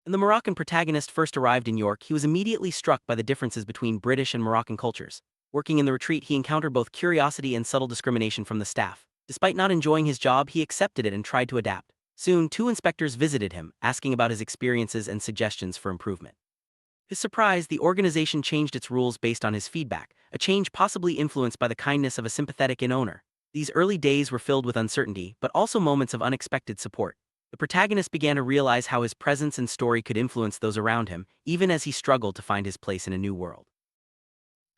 When the Moroccan protagonist first arrived in York, he was immediately struck by the differences between British and Moroccan cultures. Working in the retreat, he encountered both curiosity and subtle discrimination from the staff. Despite not enjoying his job, he accepted it and tried to adapt. Soon, two inspectors visited him, asking about his experiences and suggestions for improvement. To his surprise, the organization changed its rules based on his feedback, a change possibly influenced by the kindness of a sympathetic inn-owner. These early days were filled with uncertainty, but also moments of unexpected support. The protagonist began to realize how his presence and story could influence those around him, even as he struggled to find his place in a new world.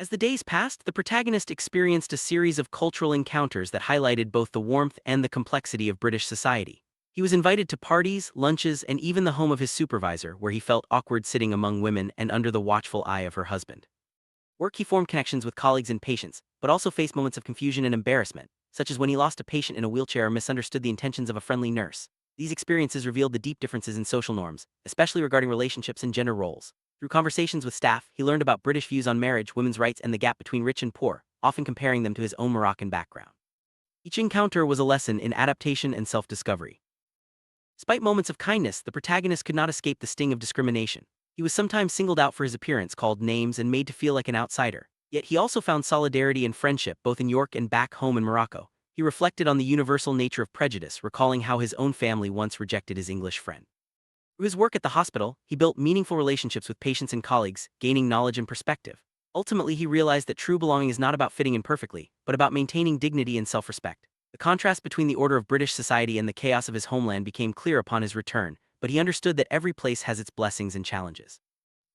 As the days passed, the protagonist experienced a series of cultural encounters that highlighted both the warmth and the complexity of British society. He was invited to parties, lunches, and even the home of his supervisor, where he felt awkward sitting among women and under the watchful eye of her husband. Work, he formed connections with colleagues and patients, but also faced moments of confusion and embarrassment, such as when he lost a patient in a wheelchair or misunderstood the intentions of a friendly nurse. These experiences revealed the deep differences in social norms, especially regarding relationships and gender roles. Through conversations with staff, he learned about British views on marriage, women's rights, and the gap between rich and poor, often comparing them to his own Moroccan background. Each encounter was a lesson in adaptation and self-discovery. Despite moments of kindness, the protagonist could not escape the sting of discrimination. He was sometimes singled out for his appearance, called names, and made to feel like an outsider. Yet he also found solidarity and friendship both in York and back home in Morocco. He reflected on the universal nature of prejudice, recalling how his own family once rejected his English friend. Through his work at the hospital, he built meaningful relationships with patients and colleagues, gaining knowledge and perspective. Ultimately, he realized that true belonging is not about fitting in perfectly, but about maintaining dignity and self-respect. The contrast between the order of British society and the chaos of his homeland became clear upon his return, but he understood that every place has its blessings and challenges.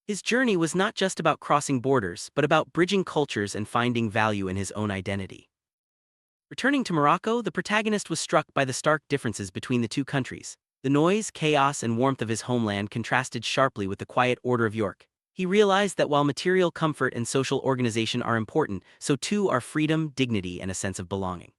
His journey was not just about crossing borders, but about bridging cultures and finding value in his own identity. Returning to Morocco, the protagonist was struck by the stark differences between the two countries. The noise, chaos, and warmth of his homeland contrasted sharply with the quiet order of York. He realized that while material comfort and social organization are important, so too are freedom, dignity, and a sense of belonging.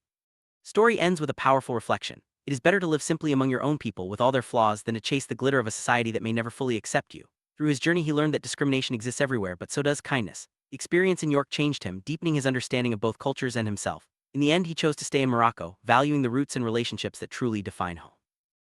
Story ends with a powerful reflection. It is better to live simply among your own people with all their flaws than to chase the glitter of a society that may never fully accept you. Through his journey, he learned that discrimination exists everywhere, but so does kindness. The experience in York changed him, deepening his understanding of both cultures and himself. In the end, he chose to stay in Morocco, valuing the roots and relationships that truly define home.